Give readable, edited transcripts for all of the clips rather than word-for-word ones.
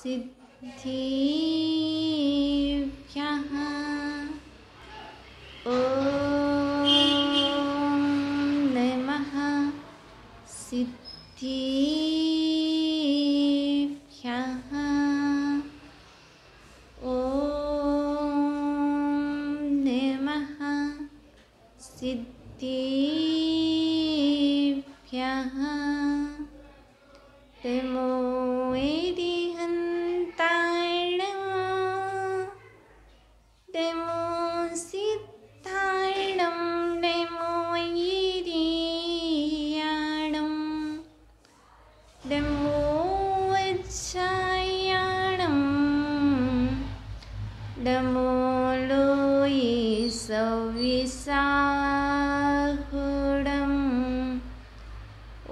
सिद्धिभ्यः ॐ नमः सिद्धिभ्यः ॐ नमः सिद्धिभ्यः तमो एदिहन्तारणं तमो सिद्धारणं तमो ईरियाणं तमो वज्रायाणं तमो लोये सविसाहुडं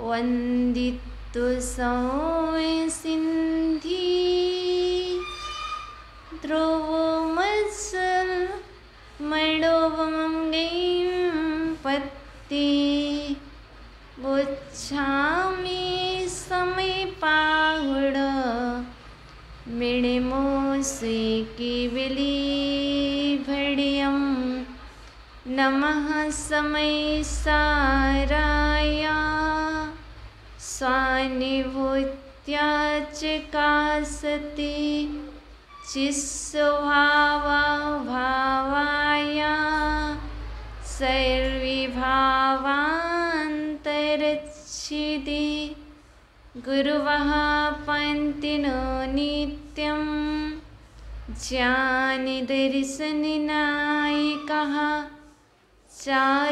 वन्दितु सौसिन्धि ध्रुवमत्सल मणोवमङ्गैं पत्ते गोच्छामि समीपाहुड मिणिमोसे केवली भड्यं नमः समय साराय स्वानुभूत्या च कासति चिस्वभावाय सर्विभावान्तरच्छिदि गुरुवः पन्तिनो नित्यं ज्ञानिदर्शननायकः चारित्राणगम्भीरा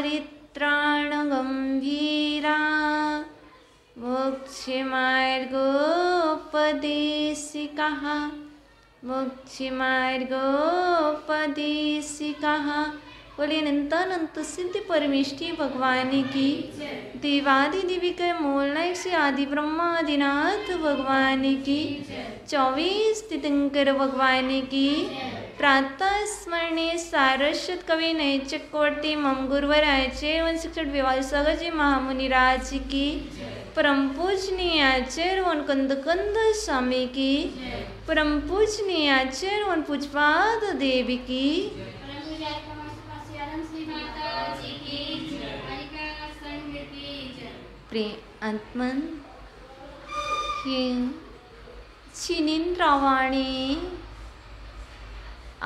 मोक्षमार्गोपदेशिकः मोक्षमार्गोपदेशिकः। बोलिए अनंतानंत सिद्धि परमेष्ठी भगवान की, देवादि दिव्यकर मूलनायक से आदि ब्रह्मा आदिनाथ भगवान की, 24 तीर्थंकर भगवान की, प्रातः स्मरणीय सारस्वत कवि नैचक कोटि मम गुरुवर आचार्य वंशिक्षण विवाद सागर जी महामुनिराज की, परम पूजनीय आचार्य वन कंद कंद स्वामी की, परम पूजनीय आचार्य वन पूजपाद देवी की, प्रिय आत्मन छिनिंद्रवाणी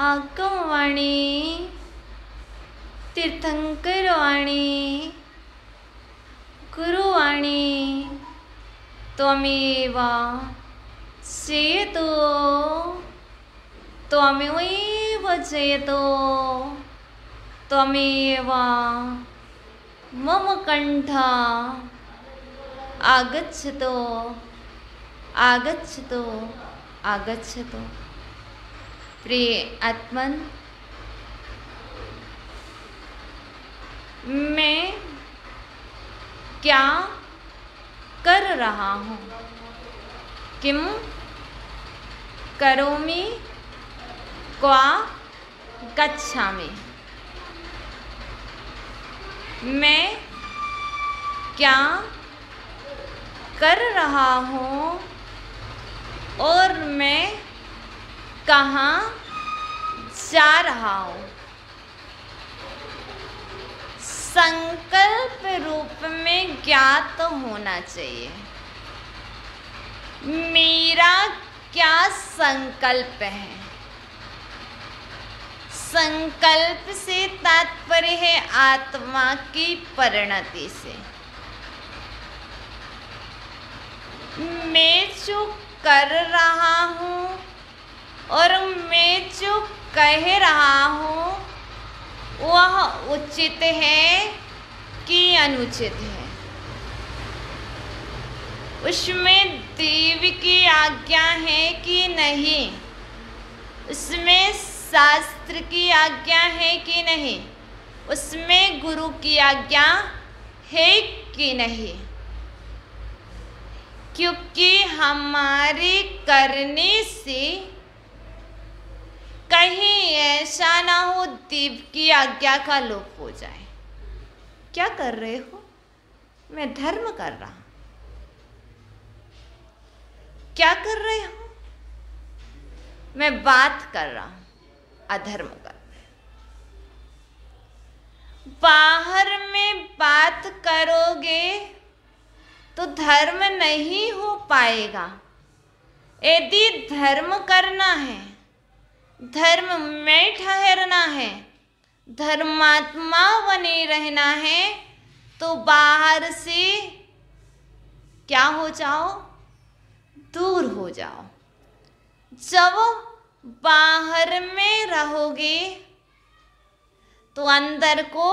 आगमवाणी तीर्थंकरवाणी गुरुवाणी त्वमेव जयतो त्वमेव जयतो त्वमेव मम कंठ आगच्छतो आगच्छतो आगच्छतो। प्रिय आत्मन मैं क्या कर रहा हूँ? किम करोमि क्वा गच्छामि। मैं क्या कर रहा हूँ और मैं कहाँ जा रहा हूँ। संकल्प रूप में ज्ञात होना चाहिए। मेरा क्या संकल्प है? संकल्प से तात्पर्य है आत्मा की परिणति से। मैं जो कर रहा हूँ और मैं जो कह रहा हूँ वह उचित है कि अनुचित है? उसमें देव की आज्ञा है कि नहीं? उसमें शास्त्र की आज्ञा है कि नहीं? उसमें गुरु की आज्ञा है कि नहीं? क्योंकि हमारे करने से कहीं ऐसा ना हो देव की आज्ञा का लोप हो जाए। क्या कर रहे हो? मैं धर्म कर रहा हूं। क्या कर रहे हो? मैं बात कर रहा हूं, अधर्म कर रहे हैं। बाहर में बात करोगे तो धर्म नहीं हो पाएगा। यदि धर्म करना है, धर्म में ठहरना है, धर्मात्मा बने रहना है, तो बाहर से क्या हो जाओ, दूर हो जाओ। जब बाहर में रहोगे तो अंदर को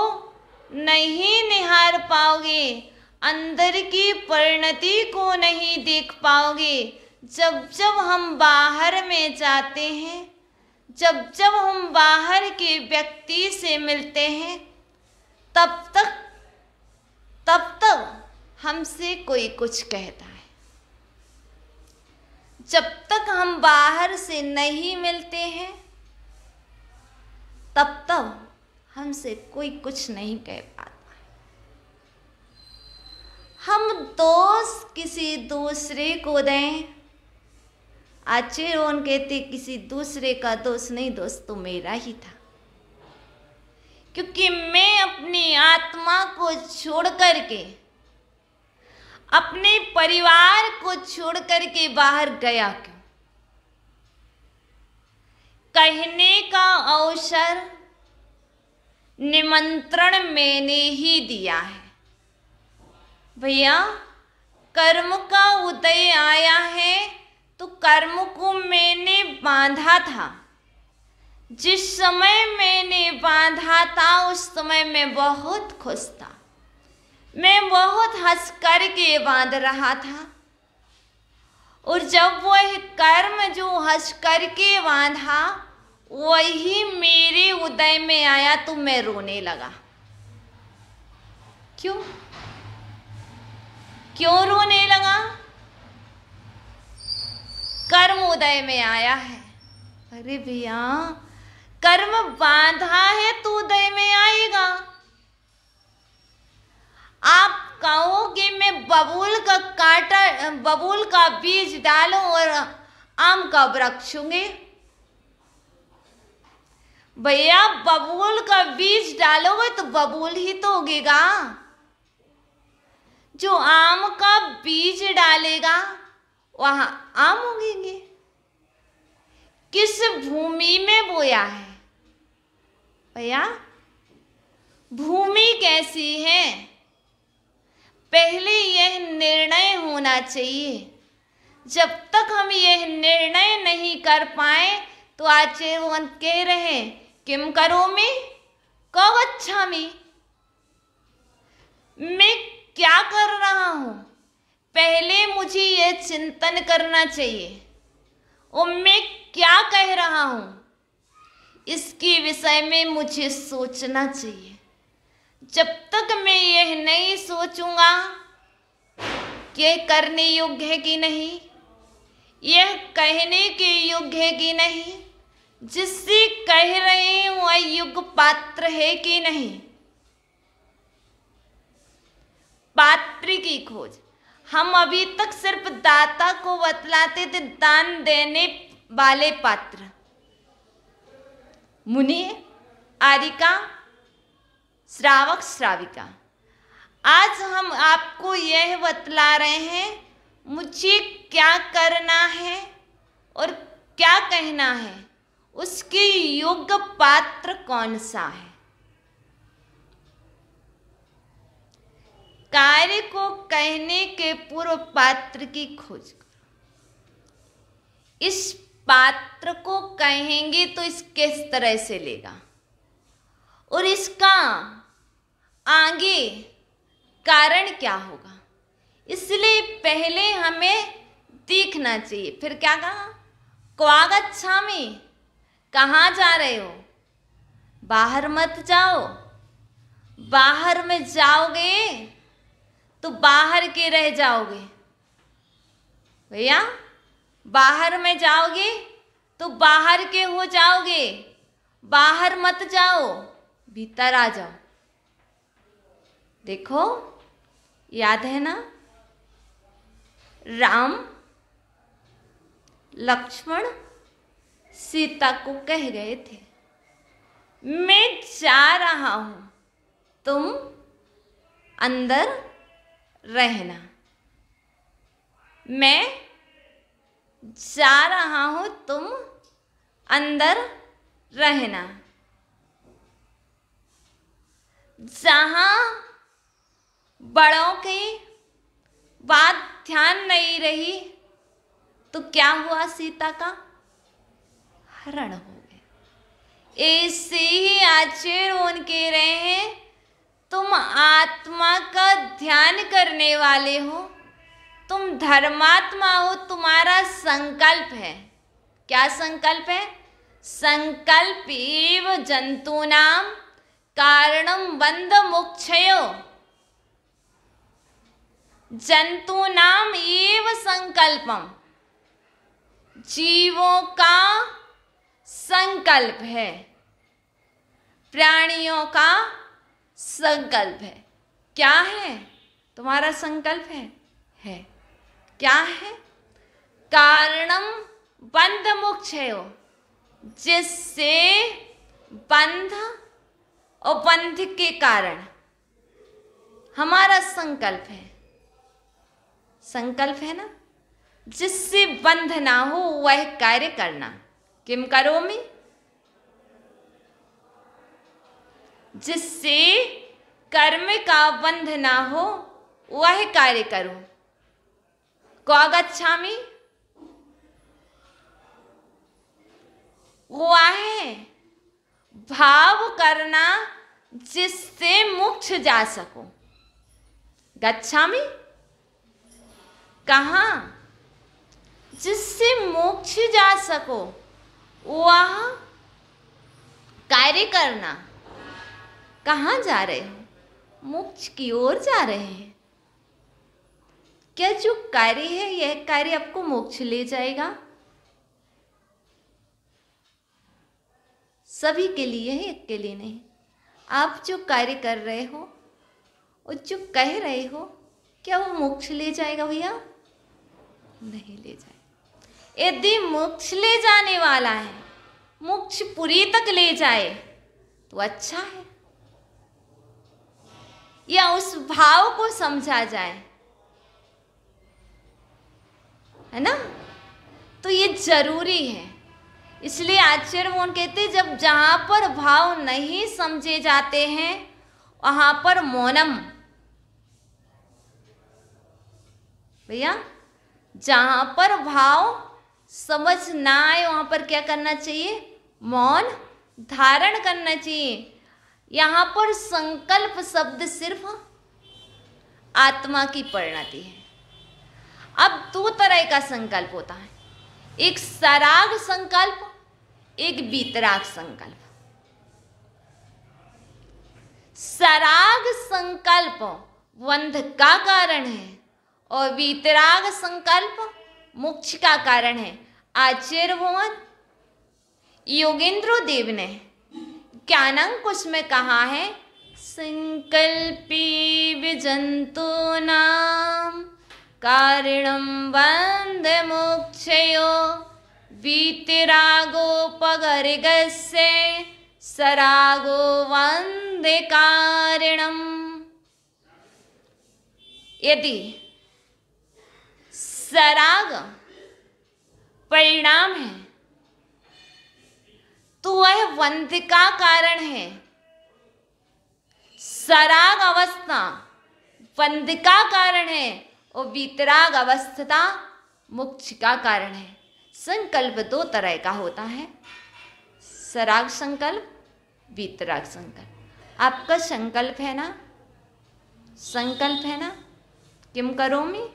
नहीं निहार पाओगे, अंदर की परिणति को नहीं देख पाओगे। जब जब हम बाहर में जाते हैं, जब जब हम बाहर के व्यक्ति से मिलते हैं, तब तक हमसे कोई कुछ कहता है। जब तक हम बाहर से नहीं मिलते हैं, तब हमसे कोई कुछ नहीं कह पाता है। हम दोष किसी दूसरे को दें, आचरण कहते किसी दूसरे का दोष नहीं, दोष तो मेरा ही था, क्योंकि मैं अपनी आत्मा को छोड़ करके, अपने परिवार को छोड़ करके बाहर गया क्यों? कहने का अवसर, निमंत्रण मैंने ही दिया है। भैया, कर्म का उदय आया है तो कर्म को मैंने बांधा था। जिस समय मैंने बांधा था उस समय मैं बहुत खुश था, मैं बहुत हंस कर के बांध रहा था। और जब वह कर्म जो हंस कर के बांधा वही मेरे उदय में आया तो मैं रोने लगा। क्यों रोने लगा? कर्म उदय में आया है। अरे भैया, कर्म बांधा है तो उदय में आएगा। आप कहोगे मैं बबूल का बीज डालूं और आम का वृक्ष होंगे। भैया, बबूल का बीज डालोगे तो बबूल ही तो उगेगा। जो आम का बीज डालेगा वहां आम उगेंगे। किस भूमि में बोया है? भैया, भूमि कैसी है, पहले यह निर्णय होना चाहिए। जब तक हम यह निर्णय नहीं कर पाए तो आचरण कह रहे किम करोमि कौ गच्छामि, मैं क्या कर रहा हूं, पहले मुझे यह चिंतन करना चाहिए। और मैं क्या कह रहा हूं इसके विषय में मुझे सोचना चाहिए। जब तक मैं यह नहीं सोचूंगा कि यह करने योग्य है कि नहीं, यह कहने के योग्य है कि नहीं, जिससे कह रहे हैं वह योग्य पात्र है कि नहीं। पात्र की खोज। हम अभी तक सिर्फ दाता को बतलाते थे, दान देने वाले पात्र, मुनि, आरिका, श्रावक, श्राविका। आज हम आपको यह बतला रहे हैं मुझे क्या करना है और क्या कहना है, उसके योग्य पात्र कौन सा है। कार्य को कहने के पूर्व पात्र की खोज करो। इस पात्र को कहेंगे तो इस किस तरह से लेगा और इसका आगे कारण क्या होगा, इसलिए पहले हमें देखना चाहिए। फिर क्या कहा, क्वा गच्छामि, कहाँ जा रहे हो? बाहर मत जाओ। बाहर में जाओगे तो बाहर के रह जाओगे। भैया, बाहर में जाओगे तो बाहर के हो जाओगे। बाहर मत जाओ, भीतर आ जाओ। देखो, याद है ना, राम, लक्ष्मण, सीता को कह गए थे, मैं जा रहा हूं, तुम अंदर रहना। मैं जा रहा हूं, तुम अंदर रहना। जहां बड़ों की बात ध्यान नहीं रही तो क्या हुआ, सीता का हरण हो गया। ऐसे ही आचार्य उनके रहे हैं, तुम आत्मा का ध्यान करने वाले हो, तुम धर्मात्मा हो, तुम्हारा संकल्प है। क्या संकल्प है? संकल्प एव जंतूनाम कारणम बंध मोक्षयो। जंतूनाम एव संकल्पम, जीवों का संकल्प है, प्राणियों का संकल्प है। क्या है तुम्हारा संकल्प? है क्या है? कारणम बंध मोक्षयो, जिससे बंध और बंध के कारण हमारा संकल्प है। संकल्प है ना, जिससे बंध ना हो वह कार्य करना। किम करोमि, जिससे कर्म का बंध ना हो वह कार्य करो। क्व गच्छामि, वह भाव करना जिससे मोक्ष जा सको। गच्छामि कहाँ? जिससे मोक्ष जा सको वह कार्य करना। कहाँ जा रहे हो? मोक्ष की ओर जा रहे हैं। क्या जो कार्य है यह कार्य आपको मोक्ष ले जाएगा? सभी के लिए है, एक के लिए नहीं। आप जो कार्य कर रहे हो और जो कह रहे हो, क्या वो मोक्ष ले जाएगा भैया? नहीं ले जाए। यदि मोक्ष ले जाने वाला है, मोक्ष पुरी तक ले जाए तो अच्छा है, या उस भाव को समझा जाए, है ना? तो ये जरूरी है। इसलिए आचार्य मोहन कहते हैं, जब जहां पर भाव नहीं समझे जाते हैं वहां पर मौनम। भैया जहां पर भाव समझ ना आए वहां पर क्या करना चाहिए? मौन धारण करना चाहिए। यहां पर संकल्प शब्द सिर्फ आत्मा की परिणति है। अब दो तरह का संकल्प होता है, एक सराग संकल्प, एक वीतराग संकल्प। सराग संकल्प बंध का कारण है और वीतराग संकल्प मोक्ष का कारण है। आचार्य भगवान योगेंद्र देव ने ज्ञानांकुश में कहा है, संकल्पी विजंतूनाम कारणम बंध मोक्षयो वीतरागोपगर्गस्य सरागो बंध कारणम। यदि सराग परिणाम है तो वह बंध का कारण है। सराग अवस्था बंध का कारण है और वीतराग अवस्था मोक्ष का कारण है। संकल्प दो तरह का होता है, सराग संकल्प, वीतराग संकल्प। आपका संकल्प है ना, संकल्प है ना, किम करोमि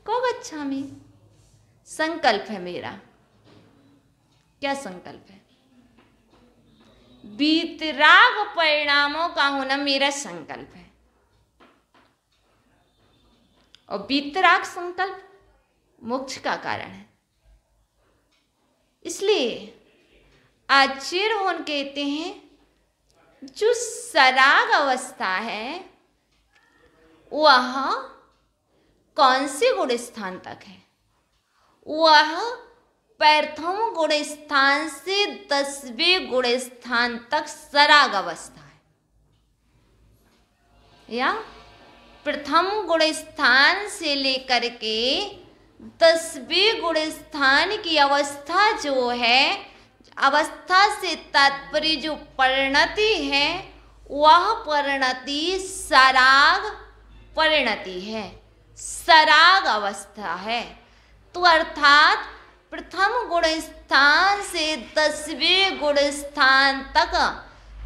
क्व गच्छामि। संकल्प है मेरा। क्या संकल्प है? वीतराग परिणामों का होना मेरा संकल्प है। और वीतराग संकल्प मोक्ष का कारण है। इसलिए आचार्य मोहन कहते हैं, जो सराग अवस्था है वह कौन से गुण स्थान तक है? वह प्रथम गुण स्थान से 10वें गुण स्थान तक सराग अवस्था है, या प्रथम गुण स्थान से लेकर के 10वें गुण स्थान की अवस्था जो है, अवस्था से तात्पर्य जो परिणति है, वह परिणति सराग परिणति है, सराग अवस्था है। तो अर्थात प्रथम गुण स्थान से 10वें गुण स्थान तक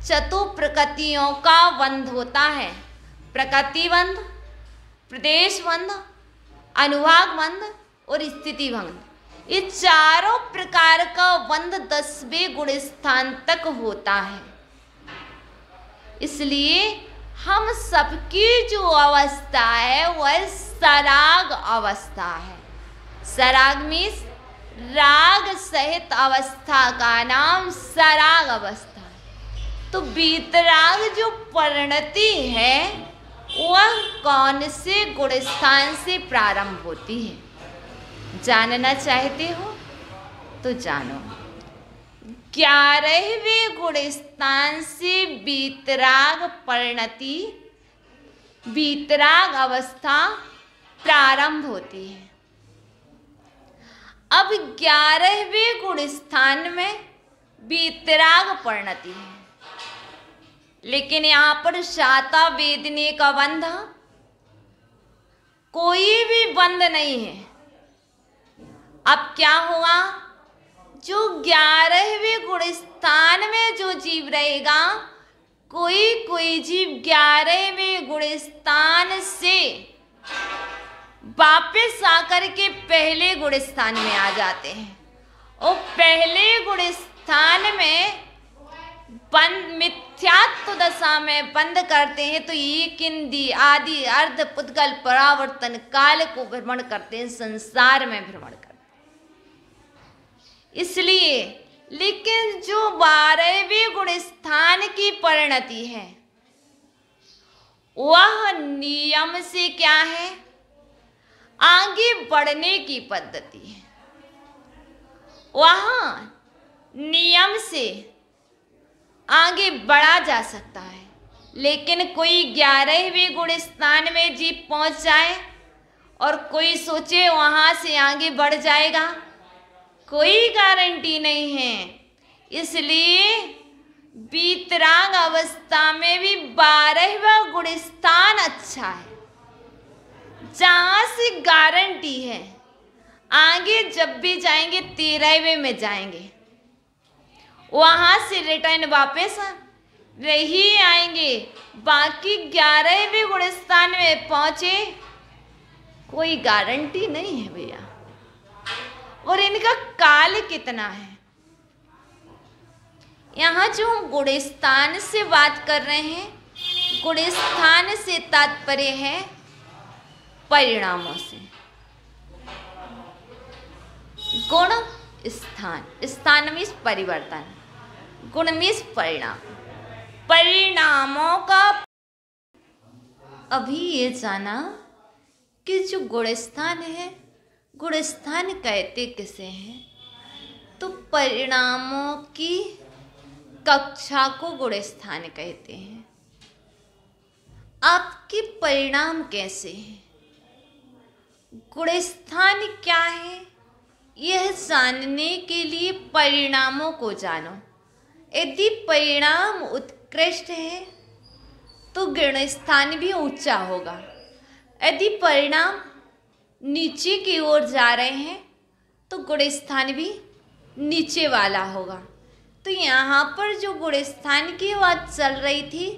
चतुप्रकृतियों का बंध होता है। प्रकृति बंध, प्रदेश बंध, अनुभाग बंध और स्थिति बंध, ये चारों प्रकार का बंध 10वें गुण स्थान तक होता है। इसलिए हम सबकी जो अवस्था है वह सराग अवस्था है। सराग मीन्स राग सहित अवस्था का नाम सराग अवस्था है। तो वीतराग जो परिणति है वह कौन से गुण स्थान से प्रारंभ होती है? जानना चाहते हो तो जानो। 11वें गुण स्थान से वीतराग परिणति, वीतराग अवस्था प्रारंभ होती है। अब 11वें गुण स्थान में वीतराग परिणति है, लेकिन यहाँ पर शाता वेदने का बंध, कोई भी बंध नहीं है। अब क्या हुआ? जो 11वें गुण स्थान में जो जीव रहेगा, कोई जीव 11वें गुण स्थान से वापस आकर के पहले गुण स्थान में आ जाते हैं, और पहले गुण स्थान में बंद मिथ्यात्व दशा में बंद करते हैं। तो एक इंद्रिय आदि अर्ध पुद्गल परावर्तन काल को भ्रमण करते हैं, संसार में भ्रमण करते हैं। इसलिए लेकिन जो 12वें गुण स्थान की परिणति है वह नियम से क्या है? आगे बढ़ने की पद्धति है। वहां नियम से आगे बढ़ा जा सकता है, लेकिन कोई 11वें गुण स्थान में जीव पहुंच जाए और कोई सोचे वहां से आगे बढ़ जाएगा, कोई गारंटी नहीं है। इसलिए वीतराग अवस्था में भी 12वां गुण स्थान अच्छा है, जहां से गारंटी है आगे जब भी जाएंगे 13वें में जाएंगे, वहां से रिटर्न वापस रही आएंगे। बाकी 11वें गुण स्थान में पहुंचे कोई गारंटी नहीं है भैया। और इनका काल कितना है? यहाँ जो हम गुण स्थान से बात कर रहे हैं, गुण स्थान से तात्पर्य है परिणामों से। गुण स्थान, स्थान मीन्स परिवर्तन, गुण मीन्स परिणाम, परिणामों का। अभी ये जाना कि जो गुण स्थान है, गुण स्थान कहते किसे हैं? तो परिणामों की कक्षा को गुण स्थान कहते हैं। आपके परिणाम कैसे हैं? गुण स्थान क्या है? यह जानने के लिए परिणामों को जानो। यदि परिणाम उत्कृष्ट है तो गुण स्थान भी ऊंचा होगा। यदि परिणाम नीचे की ओर जा रहे हैं तो गुण स्थान भी नीचे वाला होगा। तो यहाँ पर जो गुण स्थान की बात चल रही थी,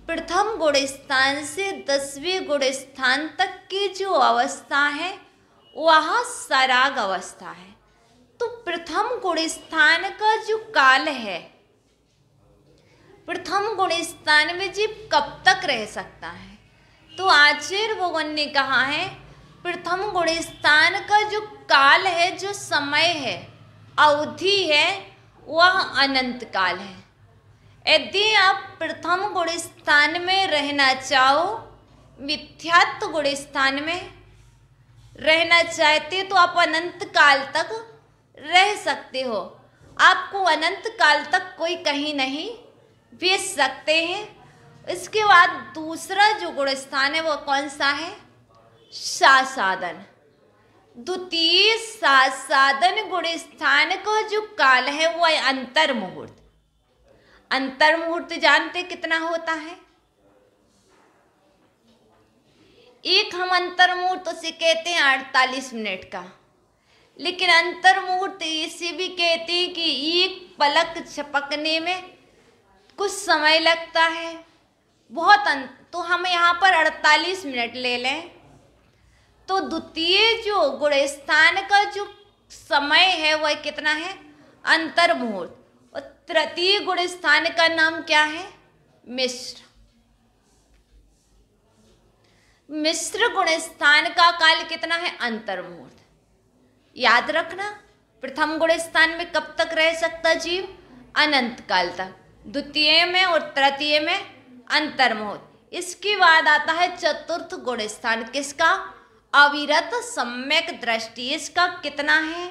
प्रथम गुण स्थान से 10वें गुण स्थान तक की जो अवस्था है वह सराग अवस्था है। तो प्रथम गुण स्थान का जो काल है, प्रथम गुण स्थान में जीव कब तक रह सकता है? तो आचार्य भगवान ने कहा है प्रथम गुण स्थान का जो काल है, जो समय है, अवधि है, वह अनंत काल है। यदि आप प्रथम गुण स्थान में रहना चाहो, मिथ्यात्व गुण स्थान में रहना चाहते तो आप अनंत काल तक रह सकते हो। आपको अनंत काल तक कोई कहीं नहीं भेज सकते हैं। इसके बाद दूसरा जो गुण स्थान है वो कौन सा है? सासादन। द्वितीय सासादन गुण स्थान का जो काल है वो है अंतर मुहूर्त। अंतर मुहूर्त जानते कितना होता है? एक हम अंतर मुहूर्त उसे कहते हैं 48 मिनट का, लेकिन अंतर मुहूर्त इसे भी कहते हैं कि एक पलक झपकने में कुछ समय लगता है, बहुत तो हम यहाँ पर 48 मिनट ले लें तो द्वितीय जो गुण स्थान का जो समय है वह कितना है? अंतर मुहूर्त। और तृतीय गुण स्थान का नाम क्या है? मिश्र। मिश्र गुण स्थान का काल कितना है? अंतर मुहूर्त। याद रखना, प्रथम गुण स्थान में कब तक रह सकता जीव? अनंत काल तक। द्वितीय में और तृतीय में अंतर मुहूर्त। इसके बाद आता है चतुर्थ गुण स्थान, किसका? अविरत सम्यक दृष्टि। इसका कितना है?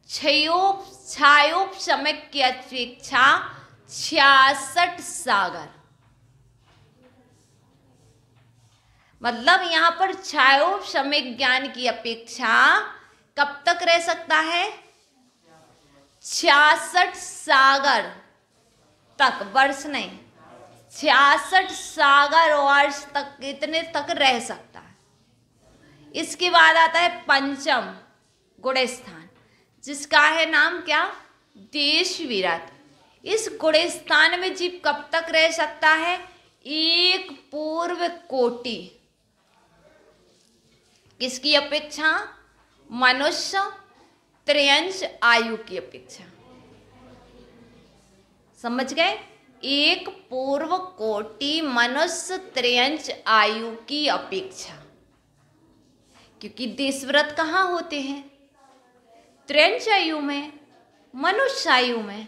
छायोप समय की अपेक्षा 66 सागर। मतलब यहाँ पर छायोप समय ज्ञान की अपेक्षा कब तक रह सकता है? 66 सागर तक, वर्ष नहीं, 66 सागर वर्ष तक, इतने तक रह सकता है। इसके बाद आता है पंचम गुण स्थान, जिसका है नाम क्या? देश विरत। इस गुण स्थान में जीव कब तक रह सकता है? एक पूर्व कोटि। किसकी अपेक्षा? मनुष्य त्रयंश आयु की अपेक्षा। समझ गए? एक पूर्व कोटि मनुष्य त्रयंश आयु की अपेक्षा। क्योंकि देशव्रत कहाँ होते हैं? त्रयंश आयु में, मनुष्य आयु में।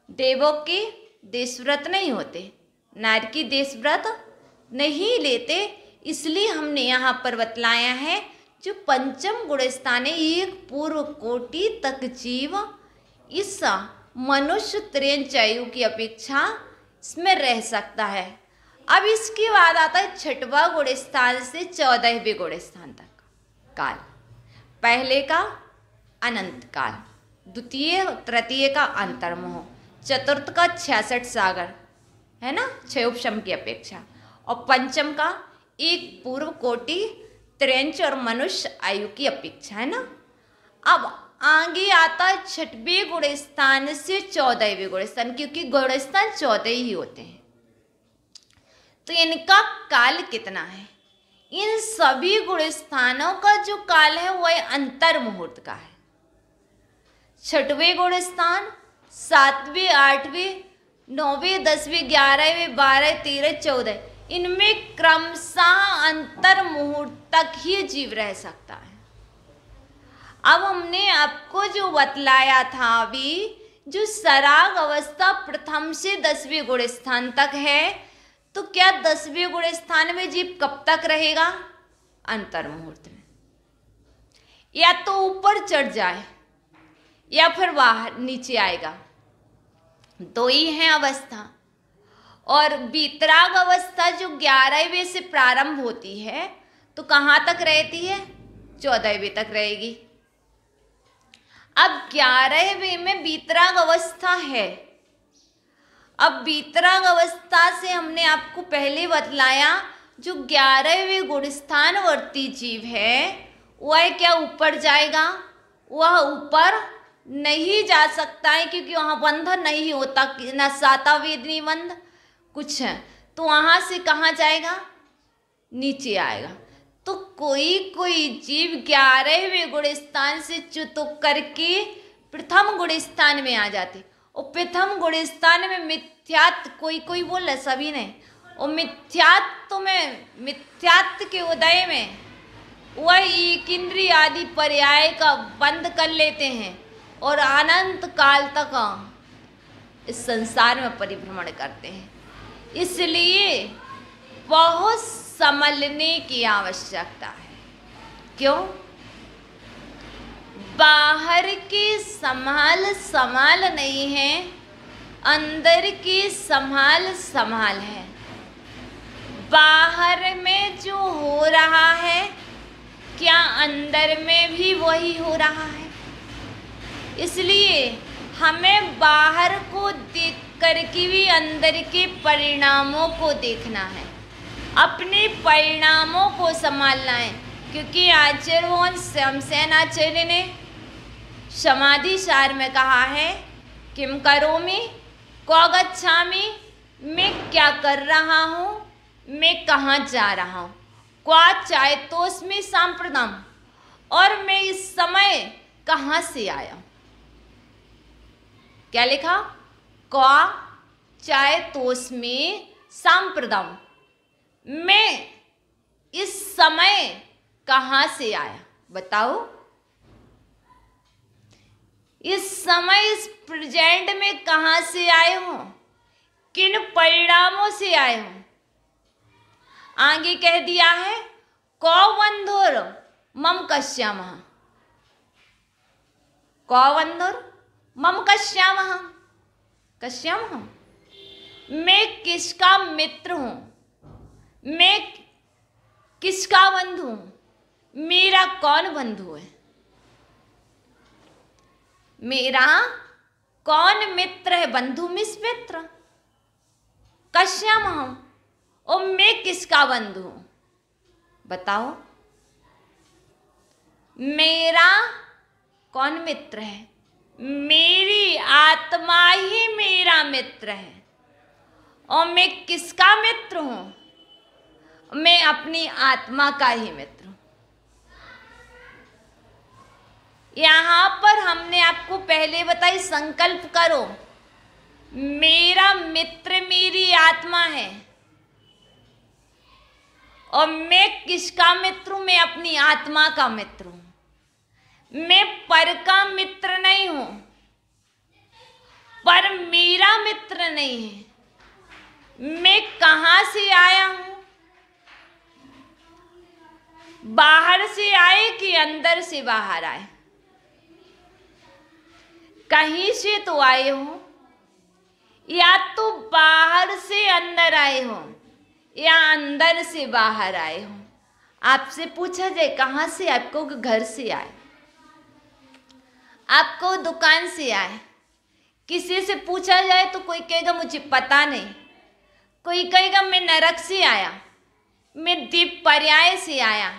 देवों के देशव्रत नहीं होते, नारी की देशव्रत नहीं लेते। इसलिए हमने यहाँ पर बतलाया है जो पंचम गुण स्थान है, एक पूर्व कोटि तक जीव इस मनुष्य त्रयंश आयु की अपेक्षा इसमें रह सकता है। अब इसके बाद आता है छठवां गुण स्थान से 14वें गुण स्थान तक काल। पहले का अनंत काल, द्वितीय तृतीय का अंतर्मोह, चतुर्थ का 66 सागर है ना, क्षयोपशम की अपेक्षा, और पंचम का एक पूर्व कोटि त्रयंश और मनुष्य आयु की अपेक्षा, है ना। अब आगे आता है छठवें गुण स्थान से 14वें गुण स्थान, क्योंकि गुण स्थान 14 ही होते हैं। तो इनका काल कितना है? इन सभी गुण स्थानों का जो काल है वह अंतर मुहूर्त का है। छठवें गुण स्थान 7वें 8वें 9वें 10वें 11वें 12वें 13वें 14, इनमें क्रमशः अंतर मुहूर्त तक ही जीव रह सकता है। अब हमने आपको जो बतलाया था अभी, जो सराग अवस्था प्रथम से 10वें गुण स्थान तक है, तो क्या 10वें गुण स्थान में जीव कब तक रहेगा? अंतर मुहूर्त में। या तो ऊपर चढ़ जाए या फिर बाहर नीचे आएगा, दो ही है अवस्था। और वीतराग अवस्था जो 11वें से प्रारंभ होती है तो कहाँ तक रहती है? 14वें तक रहेगी। अब 11वें में वीतराग अवस्था है। अब वीतराग अवस्था से हमने आपको पहले बतलाया जो 11वें गुण स्थान वर्ती जीव है वह क्या ऊपर जाएगा? वह ऊपर नहीं जा सकता है, क्योंकि वहाँ बंधन नहीं होता, न साता वेदनी बंध कुछ है, तो वहाँ से कहाँ जाएगा? नीचे आएगा। तो कोई कोई जीव 11वें गुण स्थान से च्युत करके प्रथम गुण स्थान में आ जाते, और प्रथम गुण स्थान में मिथ्यात्व, कोई कोई बोल रहा, सभी नहीं, और मिथ्यात्व में, मिथ्यात्व के उदय में वह एक इंद्रिय आदि पर्याय का बंद कर लेते हैं और अनंत काल तक इस संसार में परिभ्रमण करते हैं। इसलिए बहुत संभलने की आवश्यकता है। क्यों? बाहर की संभाल नहीं है, अंदर की संभाल है। बाहर में जो हो रहा है क्या अंदर में भी वही हो रहा है? इसलिए हमें बाहर को देख कर के भी अंदर के परिणामों को देखना है, अपने परिणामों को संभालना है। क्योंकि आचार्य शमसेन आचार्य ने समाधि सार में कहा है, किम करोमि क्व गच्छामि, मैं क्या कर रहा हूँ, मैं कहाँ जा रहा हूँ। क्वा चायतोस्मि सांप्रतम, और मैं इस समय कहाँ से आया। क्या लिखा? क्वा चायतोस्मि सांप्रतम, मैं इस समय कहाँ से आया। बताओ, इस समय इस प्रेजेंट में कहाँ से आए हो, किन परिणामों से आए हो। आगे कह दिया है, कौ बंधुर मम कश्यामः, कौ बंधुर मम कश्यामः, कश्यामः, मैं किसका मित्र हूं, मैं किसका बंधु हूं, मेरा कौन बंधु है, मेरा कौन मित्र है। बंधु मिस मित्र, कश्यामः, और मैं किसका बंधु हूं। बताओ, मेरा कौन मित्र है? मेरी आत्मा ही मेरा मित्र है। और मैं किसका मित्र हूं? मैं अपनी आत्मा का ही मित्र हूं। यहां पर हमने आपको पहले बताई, संकल्प करो, मेरा मित्र मेरी आत्मा है। और मैं किसका मित्र हूं? मैं अपनी आत्मा का मित्र हूं। मैं पर का मित्र नहीं हूं, पर मेरा मित्र नहीं है। मैं कहां से आया हूं? बाहर से आए कि अंदर से बाहर आए? कहीं से तो आए हो, या तो बाहर से अंदर आए हो या अंदर से बाहर आए हो। आपसे पूछा जाए कहाँ से, आपको घर से आए, आपको दुकान से आए। किसी से पूछा जाए तो कोई कहेगा मुझे पता नहीं, कोई कहेगा मैं नरक से आया, मैं दीप पर्याय से आया।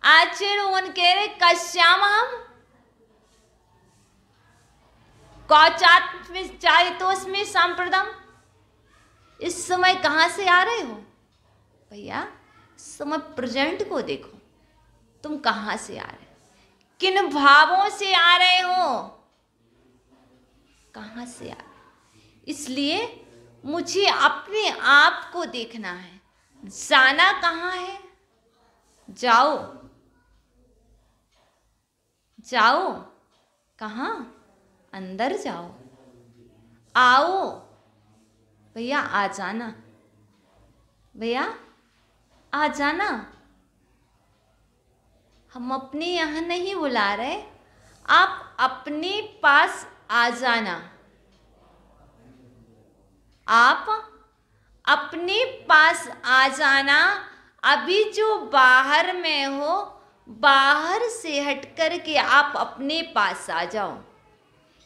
आचार्य उन कह रहे कश्यामः चायतोस्मि सांप्रतम, इस समय कहाँ से आ रहे हो? भैया, इस समय प्रेजेंट को देखो, तुम कहाँ से आ रहे हो, किन भावों से आ रहे हो, कहाँ से आ रहे। इसलिए मुझे अपने आप को देखना है। जाना कहाँ है? जाओ, जाओ कहाँ? अंदर जाओ। आओ भैया, आ जाना, भैया आ जाना। हम अपने यहाँ नहीं बुला रहे, आप अपने पास आ जाना। आप अपने पास आ जाना। अभी जो बाहर में हो, बाहर से हट कर के आप अपने पास आ जाओ।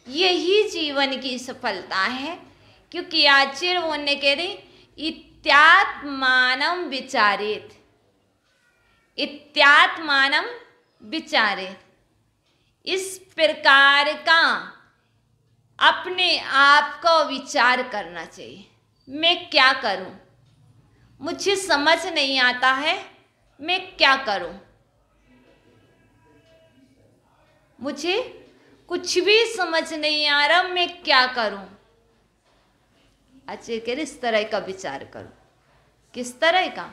यही जीवन की सफलता है। क्योंकि आचार्य वो ने कह रही, इत्यात्मानं विचारेत, इत्यात्मानं विचारेत। इस प्रकार का अपने आप को विचार करना चाहिए। मैं क्या करूं? मुझे समझ नहीं आता है, मैं क्या करूं? मुझे कुछ भी समझ नहीं आ रहा, मैं क्या करूं? अच्छा, कह रहे इस तरह का विचार करो। किस तरह का?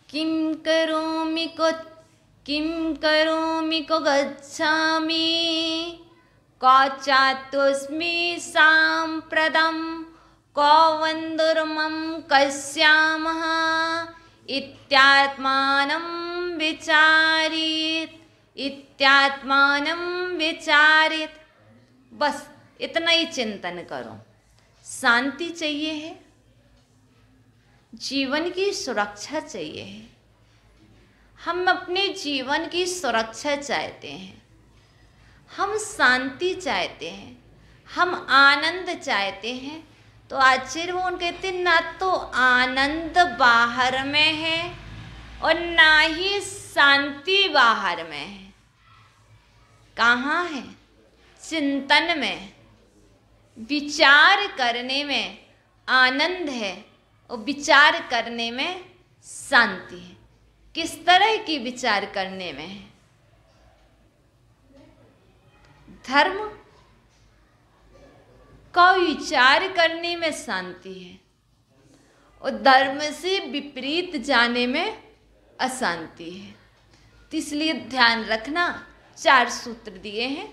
किम करोमि को गच्छामि कौचातोस्मि सांप्रतम कौवन्दुर्मं कस्यामः इत्यात्मानं विचारेत्। इत्यात्मानं विचारित। बस इतना ही चिंतन करो। शांति चाहिए है, जीवन की सुरक्षा चाहिए है। हम अपने जीवन की सुरक्षा चाहते हैं, हम शांति चाहते हैं, हम आनंद चाहते हैं। तो आचार्य वो कहते ना तो आनंद बाहर में है और ना ही शांति बाहर में है। कहाँ है? चिंतन में, विचार करने में आनंद है और विचार करने में शांति है। किस तरह की विचार करने में है? धर्म का विचार करने में शांति है और धर्म से विपरीत जाने में अशांति है। तो इसलिए ध्यान रखना, 4 सूत्र दिए हैं।